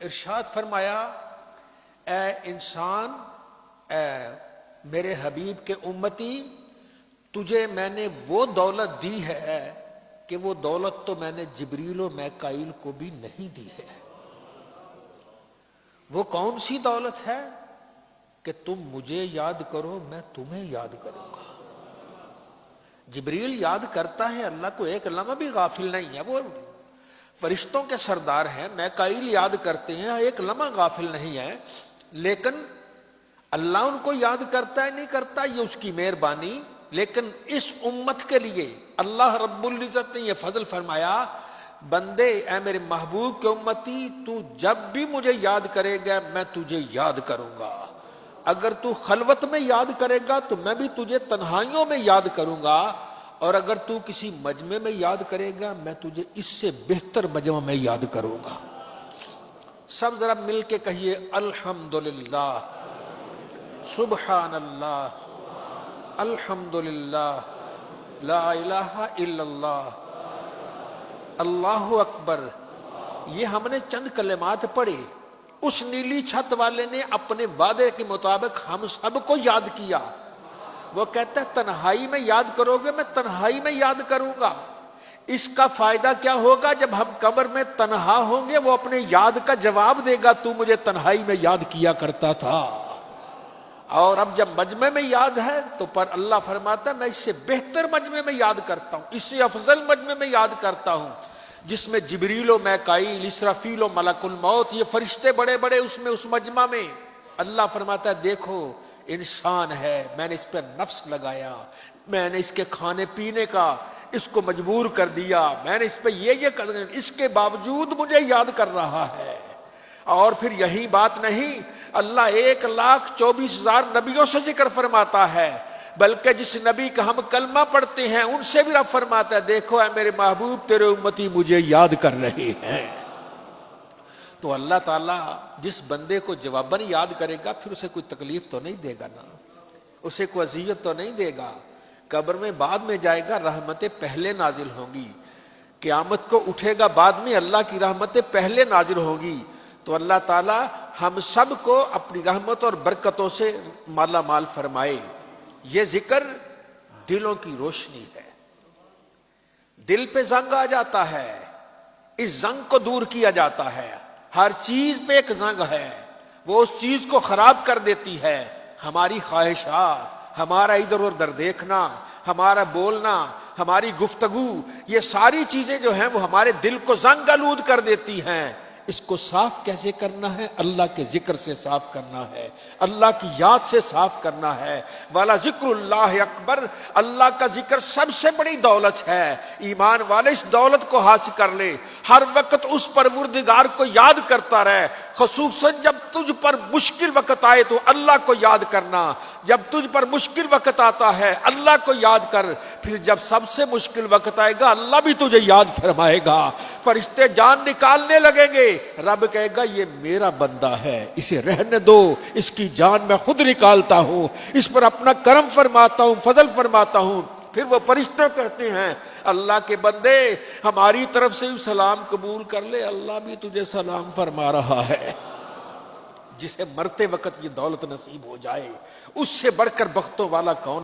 ارشاد فرمایا اے انسان، اے میرے حبیب کے امتی، تجھے میں نے وہ دولت دی ہے کہ وہ دولت تو میں نے جبریل و میکائیل کو بھی نہیں دی ہے۔ وہ کون سی دولت ہے؟ کہ تم مجھے یاد کرو، میں تمہیں یاد کروں گا۔ جبریل یاد کرتا ہے اللہ کو، ایک لمحہ بھی غافل نہیں ہے، وہ فرشتوں کے سردار ہیں، میکائیل یاد کرتے ہیں، ایک لمحہ غافل نہیں ہے، لیکن اللہ ان کو یاد کرتا ہے نہیں کرتا یہ اس کی مہربانی۔ لیکن اس امت کے لیے اللہ رب العزت نے یہ فضل فرمایا، بندے اے میرے محبوب کے امتی، تو جب بھی مجھے یاد کرے گا میں تجھے یاد کروں گا۔ اگر تو خلوت میں یاد کرے گا تو میں بھی تجھے تنہائیوں میں یاد کروں گا، اور اگر تو کسی مجمع میں یاد کرے گا میں تجھے اس سے بہتر مجمع میں یاد کروں گا۔ سب ذرا مل کے کہیے الحمدللہ، سبحان اللہ، الحمدللہ، لا الہ الا اللہ، اللہ اکبر۔ یہ ہم نے چند کلمات پڑھے، اس نیلی چھت والے نے اپنے وعدے کے مطابق ہم سب کو یاد کیا۔ وہ کہتا ہے تنہائی میں یاد کرو گے میں تنہائی میں یاد کروں گا۔ اس کا فائدہ کیا ہوگا؟ جب ہم قبر میں تنہا ہوں گے وہ اپنے یاد کا جواب دے گا، تو مجھے تنہائی میں یاد کیا کرتا تھا۔ اور اب جب مجمع میں یاد ہے تو پر اللہ فرماتا ہے میں اس سے بہتر مجمع میں یاد کرتا ہوں، اس سے افضل مجمع میں یاد کرتا ہوں، جس میں جبریل و میکائیل، اسرافیل و ملک الموت، یہ فرشتے بڑے بڑے اس میں، اس مجمع میں۔ اللہ فرماتا ہے دیکھو انسان ہے، میں نے اس پہ نفس لگایا، میں نے اس کے کھانے پینے کا اس کو مجبور کر دیا، میں نے اس پہ یہ کر، اس کے باوجود مجھے یاد کر رہا ہے۔ اور پھر یہی بات نہیں، اللہ 1,24,000 نبیوں سے ذکر فرماتا ہے، بلکہ جس نبی کا ہم کلمہ پڑھتے ہیں ان سے بھی رب فرماتا ہے دیکھو اے میرے محبوب تیرے امتی مجھے یاد کر رہے ہیں۔ تو اللہ تعالیٰ جس بندے کو جواباً یاد کرے گا پھر اسے کوئی تکلیف تو نہیں دے گا نا، اسے کوئی اذیت تو نہیں دے گا۔ قبر میں بعد میں جائے گا، رحمتیں پہلے نازل ہوں گی، قیامت کو اٹھے گا بعد میں، اللہ کی رحمتیں پہلے نازل ہوں گی۔ تو اللہ تعالیٰ ہم سب کو اپنی رحمت اور برکتوں سے مالا مال فرمائے۔ یہ ذکر دلوں کی روشنی ہے، دل پہ زنگ آ جاتا ہے، اس زنگ کو دور کیا جاتا ہے۔ ہر چیز پہ ایک زنگ ہے، وہ اس چیز کو خراب کر دیتی ہے، ہماری خواہشات، ہمارا ادھر ادھر دیکھنا، ہمارا بولنا، ہماری گفتگو، یہ ساری چیزیں جو ہیں وہ ہمارے دل کو زنگ آلود کر دیتی ہیں۔ اس کو صاف کیسے کرنا ہے؟ اللہ کے ذکر سے صاف کرنا ہے، اللہ کی یاد سے صاف کرنا ہے۔ والا ذکر اللہ اکبر، اللہ کا ذکر سب سے بڑی دولت ہے۔ ایمان والے اس دولت کو حاصل کر لے، ہر وقت اس پروردگار کو یاد کرتا رہے، خصوصاً جب تجھ پر مشکل وقت آئے تو اللہ کو یاد کرنا۔ جب تجھ پر مشکل وقت آتا ہے اللہ کو یاد کر، پھر جب سب سے مشکل وقت آئے گا اللہ بھی تجھے یاد فرمائے گا۔ فرشتے جان نکالنے لگیں گے، رب کہے گا یہ میرا بندہ ہے، اسے رہنے دو، اس کی جان میں خود نکالتا ہوں، اس پر اپنا کرم فرماتا ہوں، فضل فرماتا ہوں۔ پھر وہ فرشتے کہتے ہیں اللہ کے بندے ہماری طرف سے سلام قبول کر لے، اللہ بھی تجھے سلام فرما رہا ہے۔ جسے مرتے وقت یہ دولت نصیب ہو جائے اس سے بڑھ کر بختوں والا کون